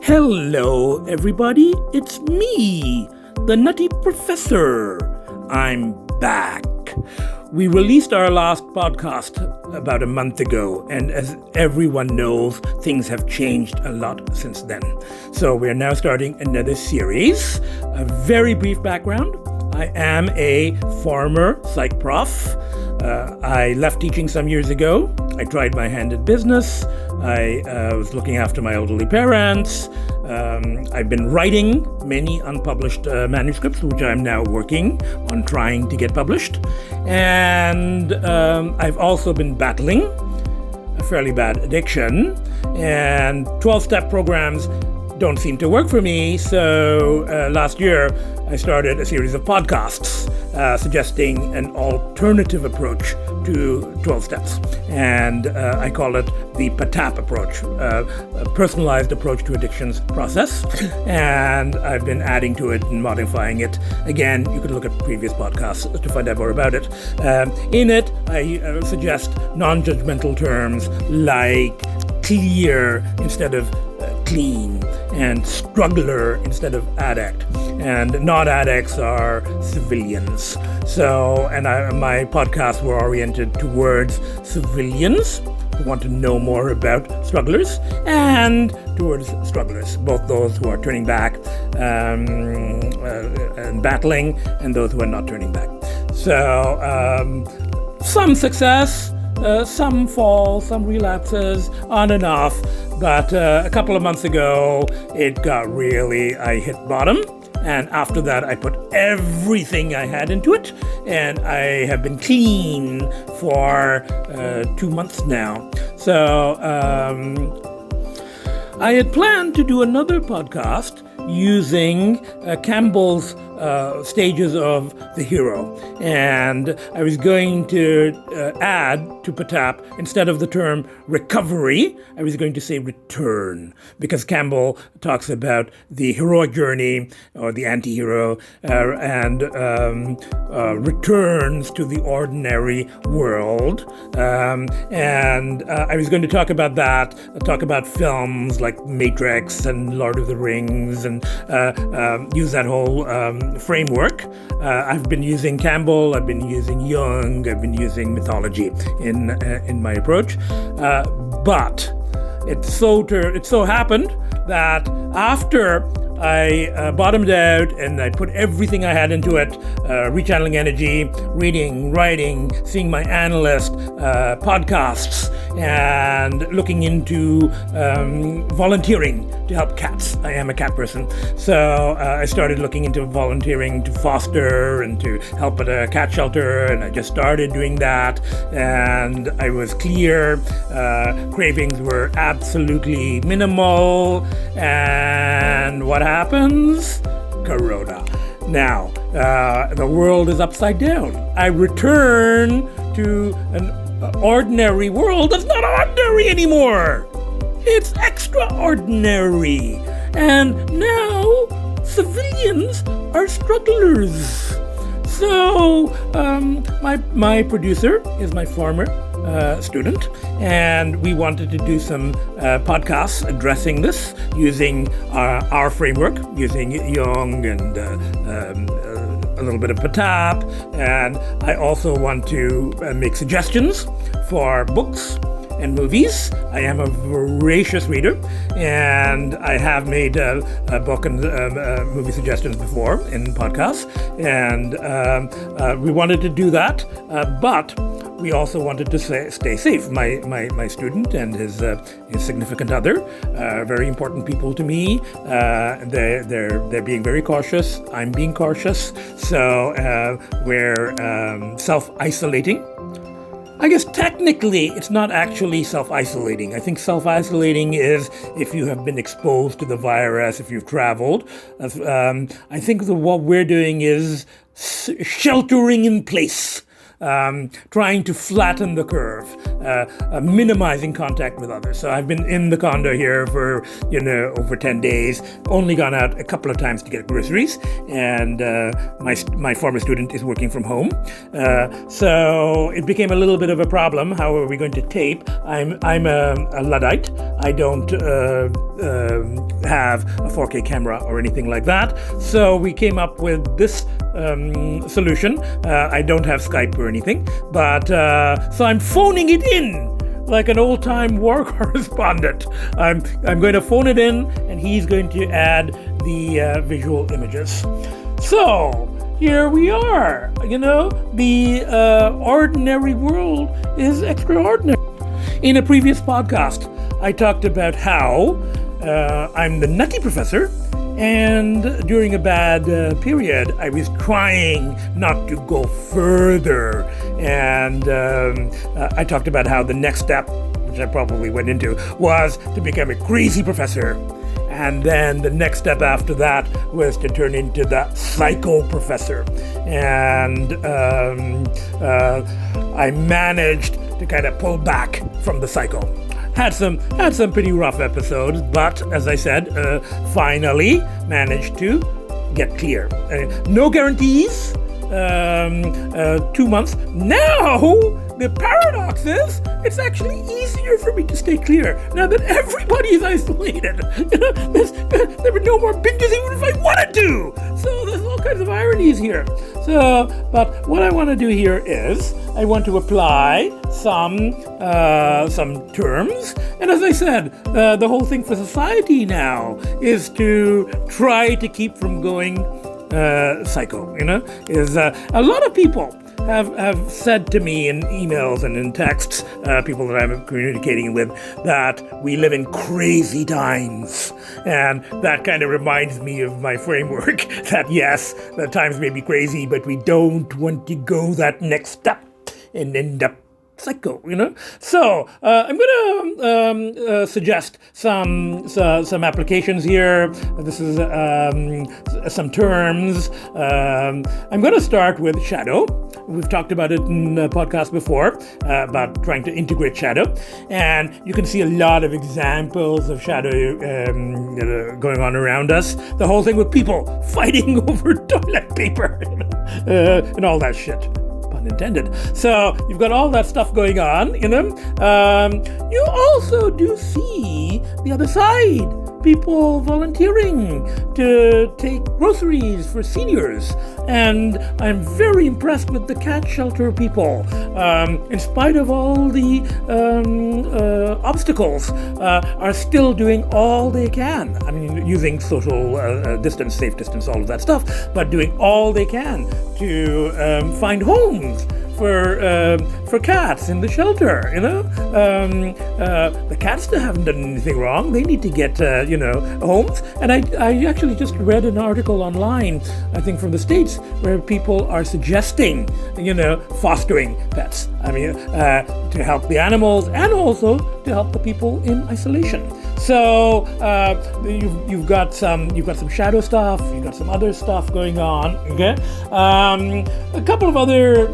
Hello, everybody. It's me, the Nutty Professor. I'm back. We released our last podcast about a month ago, and as everyone knows, things have changed a lot since then. So we're now starting another series. A very brief background. I am a former psych prof. I left teaching some years ago. I tried my hand at business. I was looking after my elderly parents. I've been writing many unpublished manuscripts, which I'm now working on trying to get published. And I've also been battling a fairly bad addiction. And 12-step programs don't seem to work for me. So last year, I started a series of podcasts suggesting an alternative approach to 12 steps. And I call it the PATAP approach, a personalized approach to addictions process. And I've been adding to it and modifying it. Again, you could look at previous podcasts to find out more about it. In it, I suggest non-judgmental terms like clear instead of clean, and struggler instead of addict. And non-addicts are civilians. So, my podcasts were oriented towards civilians who want to know more about strugglers and towards strugglers, both those who are turning back and battling and those who are not turning back. So, some success, some fall, some relapses, on and off. But a couple of months ago, I hit bottom. And after that, I put everything I had into it. And I have been clean for 2 months now. So I had planned to do another podcast using Campbell's stages of the hero. And I was going to add to PATAP, instead of the term recovery, I was going to say return, because Campbell talks about the heroic journey or the anti-hero and returns to the ordinary world. And I was going to talk about that, talk about films like Matrix and Lord of the Rings, and use that whole framework. I've been using Campbell, I've been using Jung, I've been using mythology in my approach. But it so happened that after I bottomed out and I put everything I had into it, rechanneling energy, reading, writing, seeing my analyst, podcasts, and looking into volunteering to help cats. I am a cat person. So I started looking into volunteering to foster and to help at a cat shelter, and I just started doing that. And I was clear. Cravings were absolutely minimal. And what happens? Corona. Now, the world is upside down. I return to an ordinary world that's not ordinary anymore. It's extraordinary. And now civilians are strugglers. So my producer is my former student, and we wanted to do some podcasts addressing this using our framework, using Jung and a little bit of PATAP. And I also want to make suggestions for books and movies. I am a voracious reader, and I have made a book and movie suggestions before in podcasts, and we wanted to do that, but we also wanted to stay safe. My student and his significant other, very important people to me. They're being very cautious. I'm being cautious. So we're self-isolating. I guess technically it's not actually self-isolating. I think self-isolating is if you have been exposed to the virus, if you've traveled. I think what we're doing is sheltering in place. Trying to flatten the curve, minimizing contact with others. So I've been in the condo here for, over 10 days, only gone out a couple of times to get groceries, and my former student is working from home. So it became a little bit of a problem. How are we going to tape? I'm a Luddite. I don't have a 4K camera or anything like that. So we came up with this solution. I don't have Skype or anything, but so I'm phoning it in like an old-time war correspondent. I'm going to phone it in, and he's going to add the visual images. So here we are. The ordinary world is extraordinary. In a previous podcast, I talked about how I'm the Nutty Professor, and during a bad period, I was trying not to go further. And I talked about how the next step, which I probably went into, was to become a crazy professor. And then the next step after that was to turn into the psycho professor. And I managed to kind of pull back from the psycho. Had some pretty rough episodes, but as I said, finally managed to get clear. No guarantees. 2 months. Now, the paradox is, it's actually easier for me to stay clear now that everybody is isolated. There were no more binges even if I wanted to. So there's all kinds of ironies here. But what I want to do here is I want to apply some terms. And as I said, the whole thing for society now is to try to keep from going psycho, is a lot of people have said to me in emails and in texts, people that I'm communicating with, that we live in crazy times. And that kind of reminds me of my framework that yes, the times may be crazy, but we don't want to go that next step and end up psycho, So I'm going to suggest some applications here. This is some terms. I'm going to start with shadow. We've talked about it in a podcast before, about trying to integrate shadow. And you can see a lot of examples of shadow going on around us. The whole thing with people fighting over toilet paper and all that shit. Intended. So you've got all that stuff going on, you also do see the other side. People volunteering to take groceries for seniors. And I'm very impressed with the cat shelter people. In spite of all the obstacles, are still doing all they can. I mean, using social distance, safe distance, all of that stuff, but doing all they can to find homes for cats in the shelter, the cats haven't done anything wrong. They need to get, homes. And I actually just read an article online, I think from the States, where people are suggesting, fostering pets. I mean, to help the animals and also to help the people in isolation. So you've got some shadow stuff, you've got some other stuff going on. Okay, a couple of other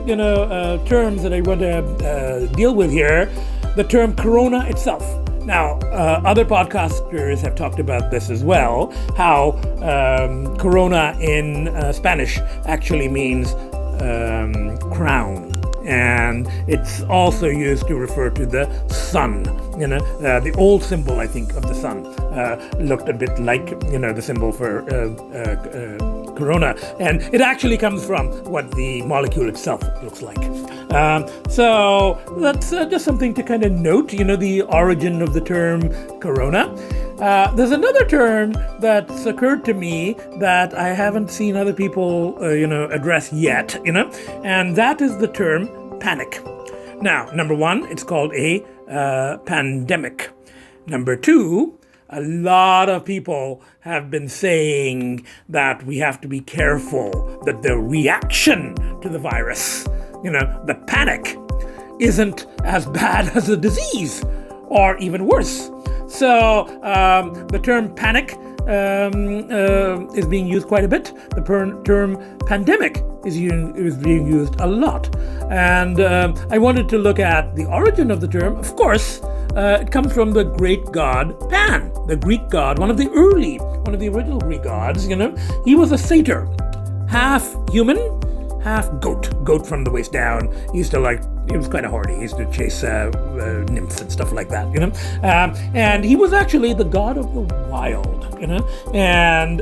terms that I want to deal with here. The term corona itself. Now, other podcasters have talked about this as well. How corona in Spanish actually means crown. And it's also used to refer to the sun. The old symbol, I think, of the sun looked a bit like, the symbol for corona. And it actually comes from what the molecule itself looks like. So that's just something to kind of note, the origin of the term corona. There's another term that's occurred to me that I haven't seen other people, address yet, and that is the term panic. Now, number one, it's called a pandemic. Number two, a lot of people have been saying that we have to be careful that the reaction to the virus, the panic, isn't as bad as the disease, or even worse. So the term panic is being used quite a bit. The term pandemic is being used a lot. And I wanted to look at the origin of the term. Of course, it comes from the great god Pan, the Greek god, one of the original Greek gods. He was a satyr, half human, half goat from the waist down. He used to he was kind of horny. He used to chase nymphs and stuff like that, and he was actually the god of the wild, and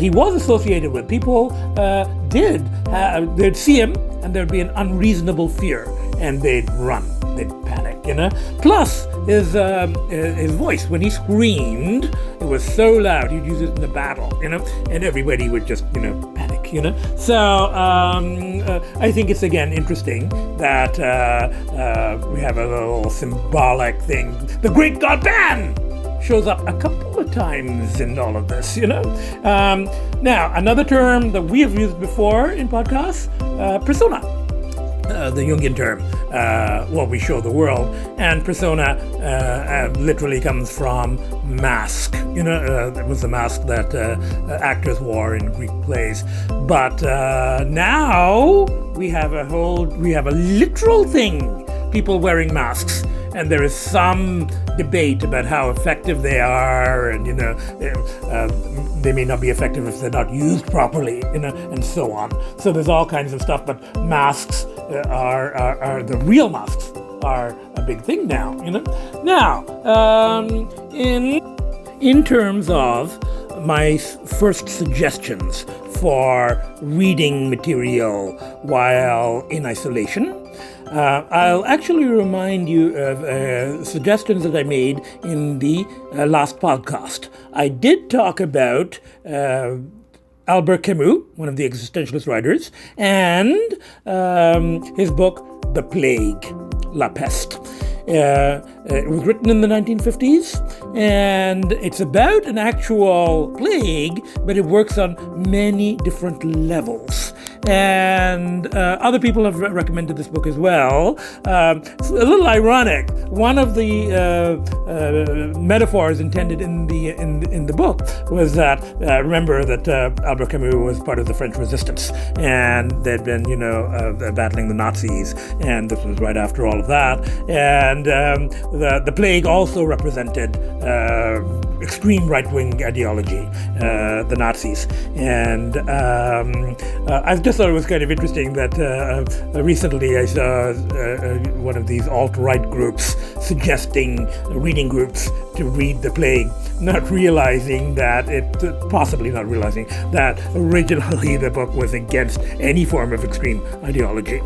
he was associated with people they'd see him and there'd be an unreasonable fear and they'd run, they'd panic, Plus his voice, when he screamed, it was so loud he'd use it in the battle, and everybody would just panic, So I think it's again interesting that we have a little symbolic thing. The great god Pan shows up a couple of times in all of this, Now, another term that we have used before in podcasts, persona. The Jungian term, what we show the world, and persona literally comes from mask. It was the mask that actors wore in Greek plays. But now we have a literal thing, people wearing masks. And there is some debate about how effective they are, and they may not be effective if they're not used properly, and so on. So there's all kinds of stuff, but masks are the real masks are a big thing now. Now, in terms of my first suggestions for reading material while in isolation, I'll actually remind you of suggestions that I made in the last podcast. I did talk about Albert Camus, one of the existentialist writers, and his book, The Plague, La Peste. It was written in the 1950s, and it's about an actual plague, but it works on many different levels. And other people have recommended this book as well. It's a little ironic. One of the metaphors intended in the book was that remember that Albert Camus was part of the French Resistance, and they'd been battling the Nazis, and this was right after all of that. And the plague also represented extreme right-wing ideology, the Nazis, and I've just thought it was kind of interesting that recently I saw one of these alt-right groups suggesting reading groups to read The Plague, possibly not realizing that originally the book was against any form of extreme ideology.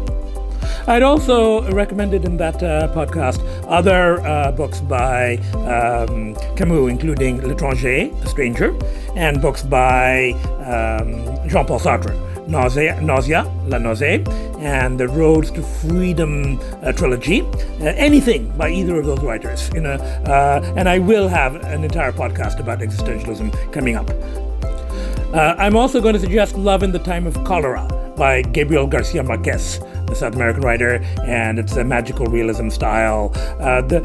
I'd also recommended in that podcast other books by Camus, including L'étranger, The Stranger, and books by Jean-Paul Sartre, Nausea, La Nausée, and the Roads to Freedom trilogy. Anything by either of those writers, and I will have an entire podcast about existentialism coming up. I'm also going to suggest Love in the Time of Cholera by Gabriel Garcia Marquez, the South American writer, and it's a magical realism style. The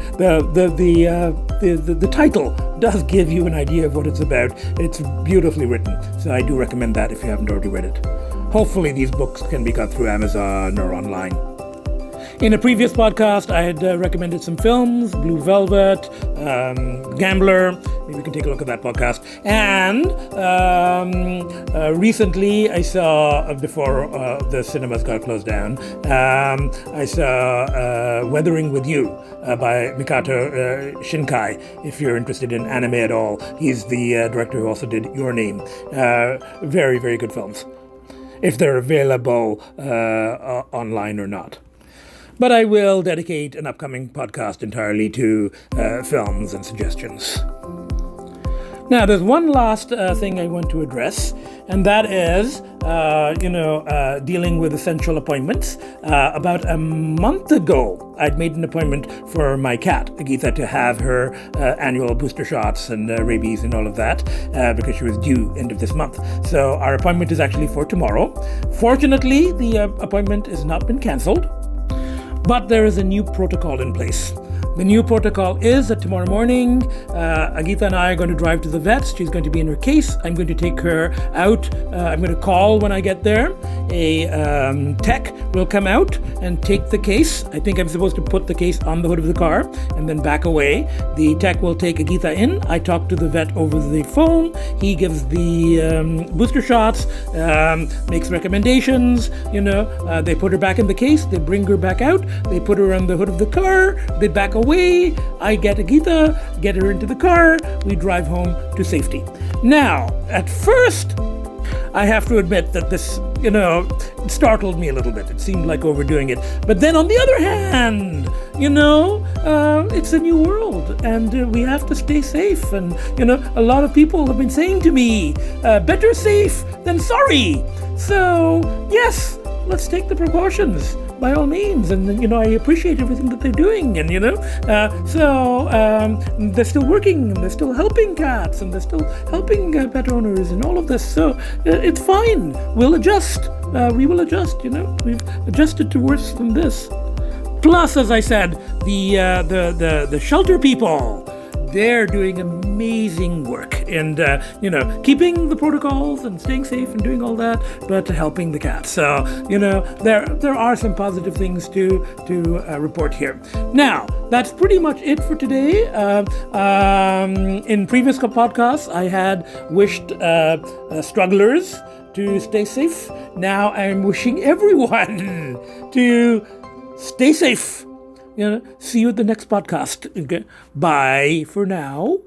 title does give you an idea of what it's about. It's beautifully written, so I do recommend that if you haven't already read it. Hopefully these books can be got through Amazon or online. In a previous podcast, I had recommended some films, Blue Velvet, Gambler. Maybe you can take a look at that podcast. And recently, I saw, before the cinemas got closed down, I saw Weathering with You by Mikoto Shinkai, if you're interested in anime at all. He's the director who also did Your Name. Very, very good films, if they're available online or not. But I will dedicate an upcoming podcast entirely to films and suggestions. Now, there's one last thing I want to address, and that is, dealing with essential appointments. About a month ago, I'd made an appointment for my cat, Agitha, to have her annual booster shots and rabies and all of that, because she was due end of this month. So our appointment is actually for tomorrow. Fortunately, the appointment has not been cancelled. But there is a new protocol in place. The new protocol is that tomorrow morning, Agita and I are going to drive to the vets. She's going to be in her case. I'm going to take her out. I'm going to call when I get there. A tech will come out and take the case. I think I'm supposed to put the case on the hood of the car and then back away. The tech will take Agita in. I talk to the vet over the phone. He gives the booster shots, makes recommendations. They put her back in the case. They bring her back out. They put her on the hood of the car. They back away. I get Agita, get her into the car. We drive home to safety. Now, at first, I have to admit that this, it startled me a little bit. It seemed like overdoing it. But then on the other hand, it's a new world and we have to stay safe. And, a lot of people have been saying to me, better safe than sorry. So, yes, let's take the precautions by all means. And, I appreciate everything that they're doing. And, they're still working and they're still helping cats and they're still helping pet owners and all of this. So it's fine. We'll adjust. We will adjust, We've adjusted to worse than this. Plus, as I said, the shelter people, they're doing amazing work and, keeping the protocols and staying safe and doing all that, but helping the cats. So, there are some positive things to report here. Now, that's pretty much it for today. In previous podcasts, I had wished strugglers to stay safe. Now I'm wishing everyone to stay safe. See you at the next podcast. Okay? Bye for now.